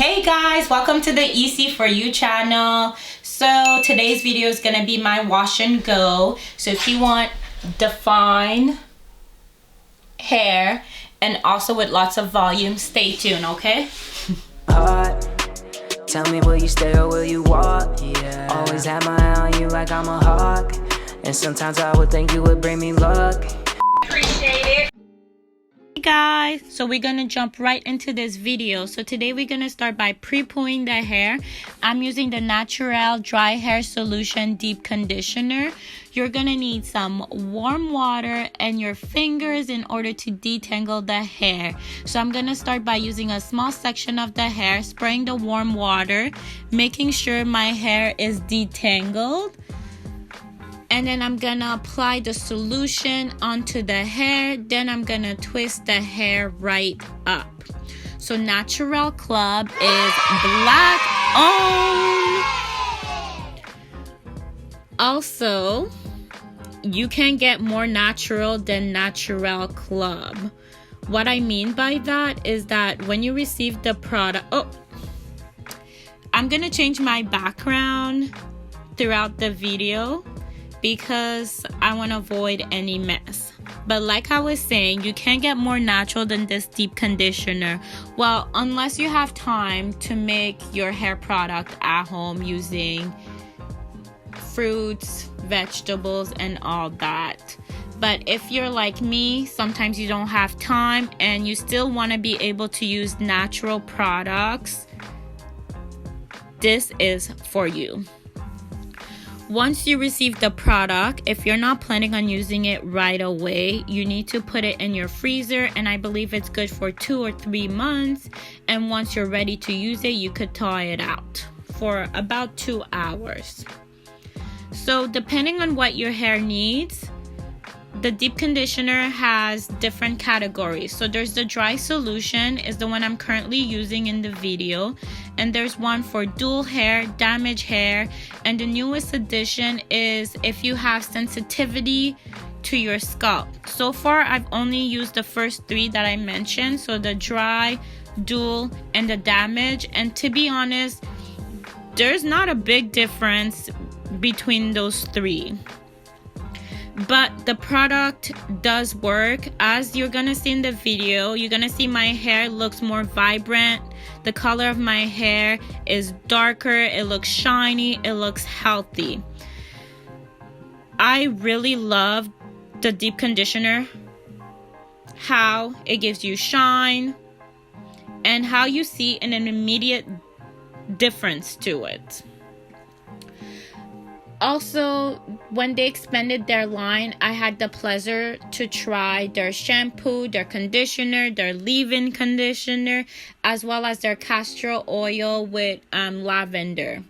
Hey guys, welcome to the EC for You channel. So today's video is gonna be my wash and go. So if you want defined hair and also with lots of volume, stay tuned, okay? Tell me, will you stay or will you walk? Yeah. Always have my eye on you like I'm a hawk. And sometimes I would think you would bring me luck. Appreciate it. Hey guys, so we're gonna jump right into this video. So today we're gonna start by pre-pooing the hair. I'm using the Natural Dry Hair Solution Deep Conditioner. You're gonna need some warm water and your fingers in order to detangle the hair. So I'm gonna start by using a small section of the hair, spraying the warm water, making sure my hair is detangled. And then I'm gonna apply the solution onto the hair. Then I'm gonna twist the hair right up. So Natural Club is black owned. Also, you can get more natural than Natural Club. What I mean by that is that when you receive the product, I'm gonna change my background throughout the video because I want to avoid any mess. But like I was saying, you can't get more natural than this deep conditioner. Well, unless you have time to make your hair product at home using fruits, vegetables, and all that. But if you're like me, sometimes you don't have time and you still want to be able to use natural products, this is for you. Once you receive the product, if you're not planning on using it right away, you need to put it in your freezer, and I believe it's good for 2 or 3 months. And once you're ready to use it, you could thaw it out for about 2 hours. So depending on what your hair needs, the deep conditioner has different categories. So there's the dry solution, is the one I'm currently using in the video. And there's one for dual hair, damaged hair. And the newest addition is if you have sensitivity to your scalp. So far, I've only used the first 3 that I mentioned. So the dry, dual, and the damage. And to be honest, there's not a big difference between those 3. But the product does work. As you're gonna see in the video, you're gonna see my hair looks more vibrant. The color of my hair is darker. It looks shiny. It looks healthy. I really love the deep conditioner, how it gives you shine and how you see an immediate difference to it. Also, when they expanded their line, I had the pleasure to try their shampoo, their conditioner, their leave-in conditioner, as well as their castor oil with lavender.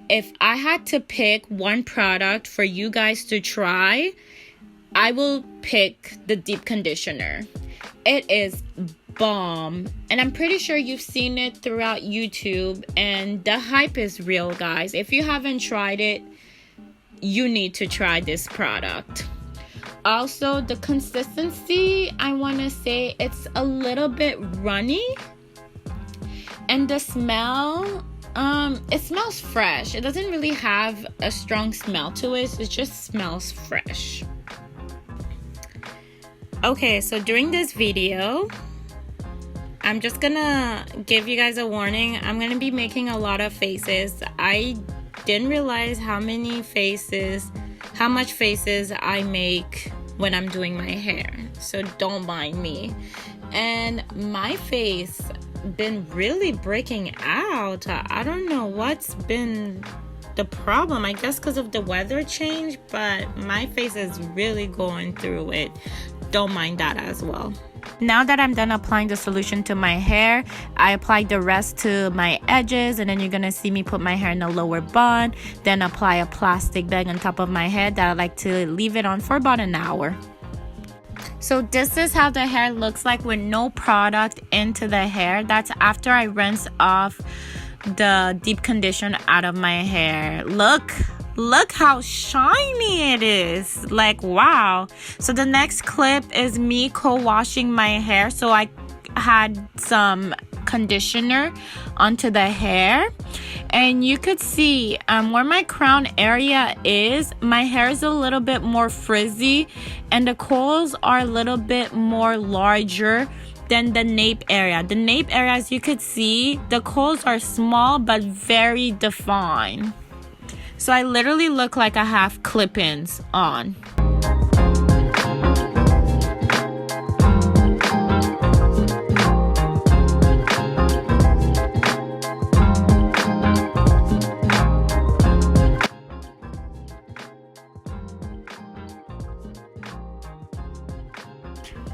If I had to pick one product for you guys to try, I will pick the deep conditioner. It is bomb, and I'm pretty sure you've seen it throughout YouTube, and the hype is real, guys. If you haven't tried it, you need to try this product. Also, the consistency, I want to say it's a little bit runny, and the smell, it smells fresh. It doesn't really have a strong smell to it. It just smells fresh. Okay, so during this video, I'm just gonna give you guys a warning. I'm gonna be making a lot of faces. I didn't realize how much faces I make when I'm doing my hair, so don't mind me. And my face been really breaking out. I don't know what's been the problem. I guess because of the weather change, but my face is really going through it. Don't mind that as well. Now that I'm done applying the solution to my hair, I applied the rest to my edges, and then you're gonna see me put my hair in a lower bun, then apply a plastic bag on top of my head that I like to leave it on for about an hour. So this is how the hair looks like with no product into the hair. That's after I rinse off the deep conditioner out of my hair. Look how shiny it is. Like, wow. So the next clip is me co-washing my hair. So I had some conditioner onto the hair. And you could see where my crown area is, my hair is a little bit more frizzy and the coils are a little bit more larger than the nape area. The nape area, as you could see, the coils are small but very defined. So I literally look like I have clip-ins on.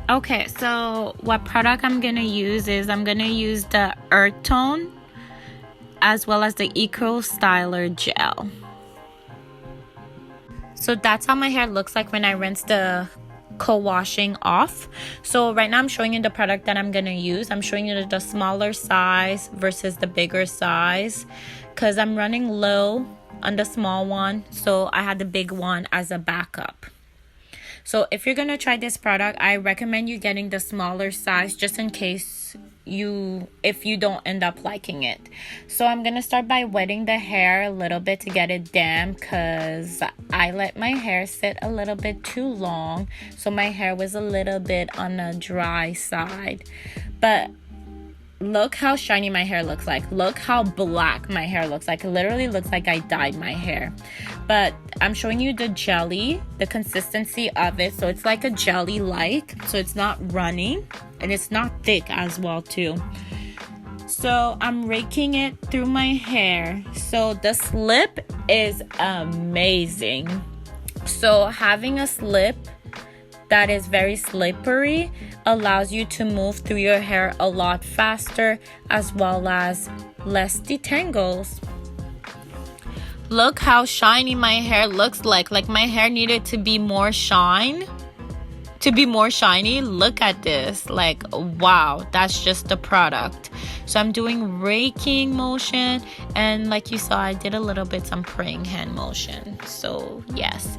Okay, so what product I'm gonna use is I'm gonna use the Earth Tone as well as the ECCO Styler Gel. So that's how my hair looks like when I rinse the co-washing off. So right now I'm showing you the product that I'm gonna use. I'm showing you the smaller size versus the bigger size because I'm running low on the small one, so I had the big one as a backup. So if you're gonna try this product, I recommend you getting the smaller size just in case if you don't end up liking it. So I'm gonna start by wetting the hair a little bit to get it damp because I let my hair sit a little bit too long, so my hair was a little bit on the dry side. But look how shiny my hair looks like. Look how black my hair looks like. It literally looks like I dyed my hair. But I'm showing you the jelly, the consistency of it. So it's like a jelly like. So it's not runny and it's not thick as well too. So I'm raking it through my hair. So the slip is amazing. So having a slip that is very slippery allows you to move through your hair a lot faster as well as less detangles. Look how shiny my hair looks like my my hair needed to be more shiny. Look at this, like wow, that's just the product. So I'm doing raking motion, and like you saw, I did a little bit some praying hand motion. So yes,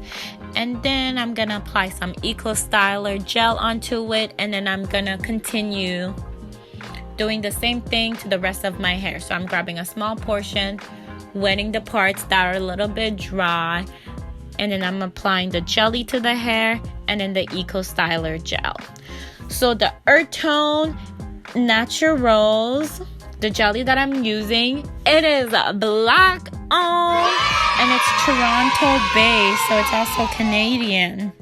and then I'm gonna apply some ECCO Styler gel onto it, and then I'm gonna continue doing the same thing to the rest of my hair. So I'm grabbing a small portion, wetting the parts that are a little bit dry, and then I'm applying the jelly to the hair and then the ECCO Styler gel. So the Earth Tone Naturals, the jelly that I'm using, it is black on and it's Toronto based, so it's also Canadian.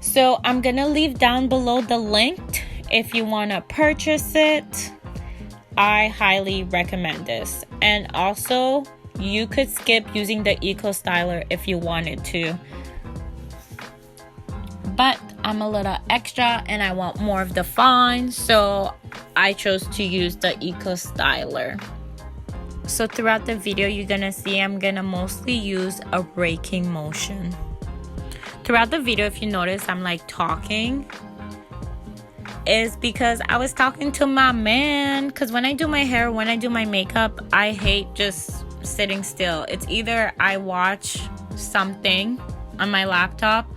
So I'm gonna leave down below the link if you want to purchase it. I highly recommend this. And also you could skip using the ECCO Styler if you wanted to, but I'm a little extra and I want more of the fine, so I chose to use the ECCO Styler. So throughout the video you're gonna see I'm gonna mostly use a raking motion. Throughout the video, if you notice I'm like talking, is because I was talking to my man, because when I do my hair, when I do my makeup, I hate just sitting still. It's either I watch something on my laptop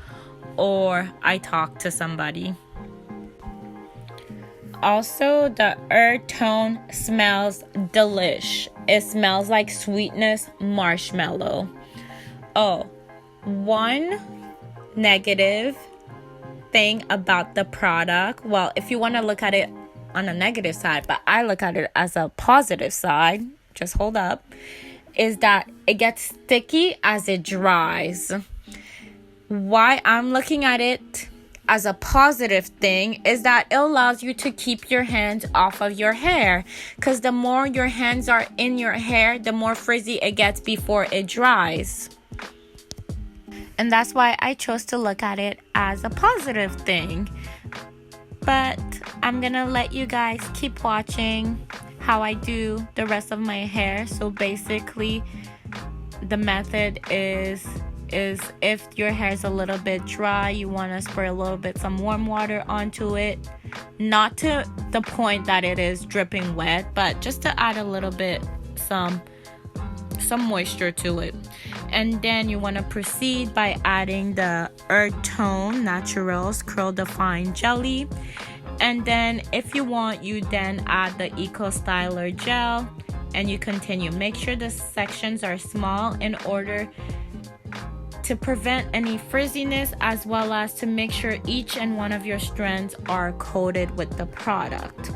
or I talk to somebody. Also, the Earth Tone smells delish. It smells like sweetness marshmallow. Oh, one negative thing about the product, well, if you want to look at it on a negative side, but I look at it as a positive side, just hold up, is that it gets sticky as it dries. Why I'm looking at it as a positive thing is that it allows you to keep your hands off of your hair, because the more your hands are in your hair, the more frizzy it gets before it dries. And that's why I chose to look at it as a positive thing. But I'm gonna let you guys keep watching how I do the rest of my hair. So basically the method is if your hair is a little bit dry, you want to spray a little bit some warm water onto it, not to the point that it is dripping wet, but just to add a little bit some moisture to it. And then you want to proceed by adding the Earth Tone Naturals Curl Define Jelly, And then if you want, you then add the ECCO styler gel and you continue. Make sure the sections are small in order to prevent any frizziness, as well as to make sure each and one of your strands are coated with the product.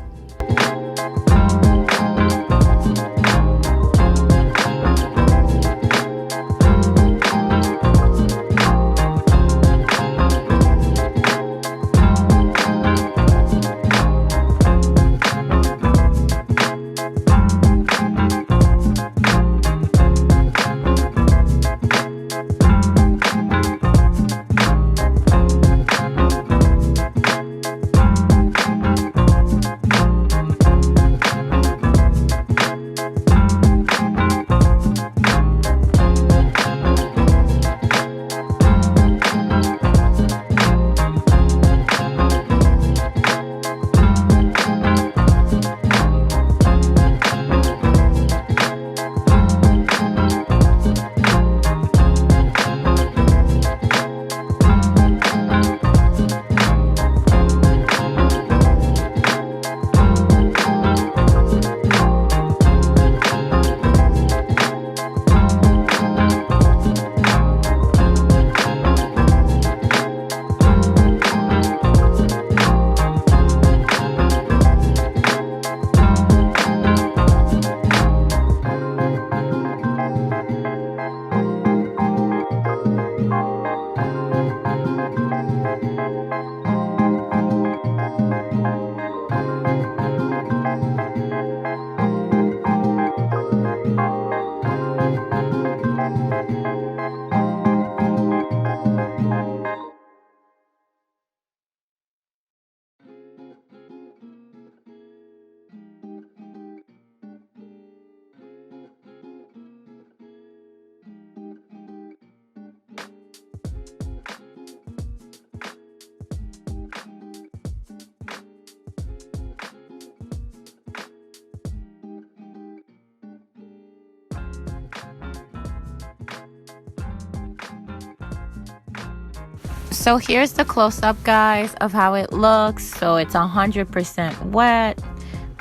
So here's the close-up, guys, of how it looks. So it's 100% wet.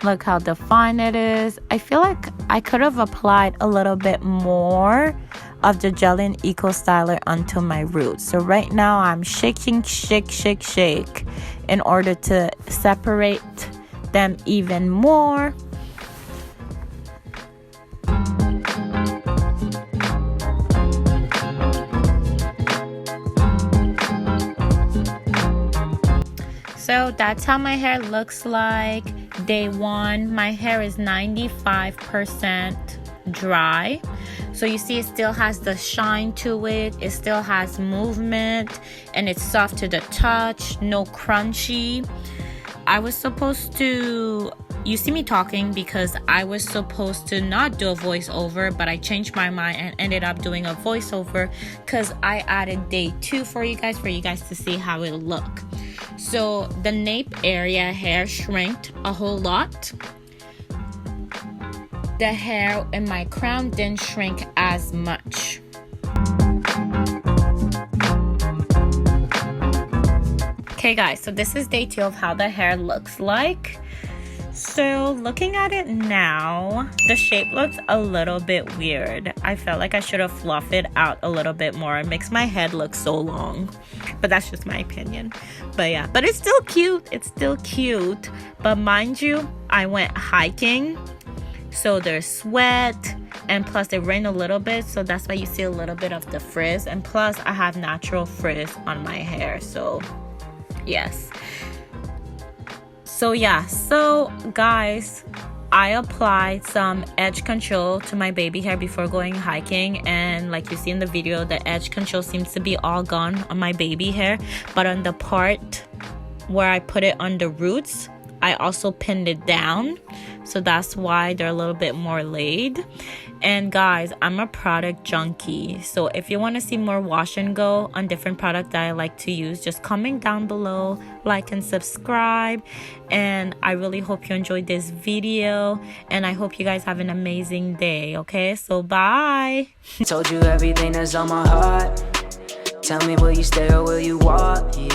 Look how defined it is. I feel like I could have applied a little bit more of the gel and ECCO styler onto my roots. So right now I'm shaking, shake in order to separate them even more. So that's how my hair looks like day one. My hair is 95% dry. So you see it still has the shine to it. It still has movement and it's soft to the touch, no crunchy. I was supposed to, you see me talking because I was supposed to not do a voiceover, but I changed my mind and ended up doing a voiceover because I added day two for you guys to see how it look. So the nape area hair shrinked a whole lot. The hair in my crown didn't shrink as much. Okay guys, so this is day two of how the hair looks like. So looking at it now, the shape looks a little bit weird. I felt like I should have fluffed it out a little bit more. It makes my head look so long, but that's just my opinion. But yeah, but it's still cute. It's still cute. But mind you, I went hiking, so there's sweat, and plus it rained a little bit, so that's why you see a little bit of the frizz. And plus I have natural frizz on my hair, so yes. So yeah, so guys, I applied some edge control to my baby hair before going hiking, and like you see in the video, the edge control seems to be all gone on my baby hair, but on the part where I put it on the roots, I also pinned it down, so that's why they're a little bit more laid. And guys, I'm a product junkie, so if you want to see more wash and go on different products that I like to use, just comment down below, like and subscribe. And I really hope you enjoyed this video, and I hope you guys have an amazing day. Okay, so bye. Told you everything that's on my heart. Tell me, will you stay or will you walk? Yeah.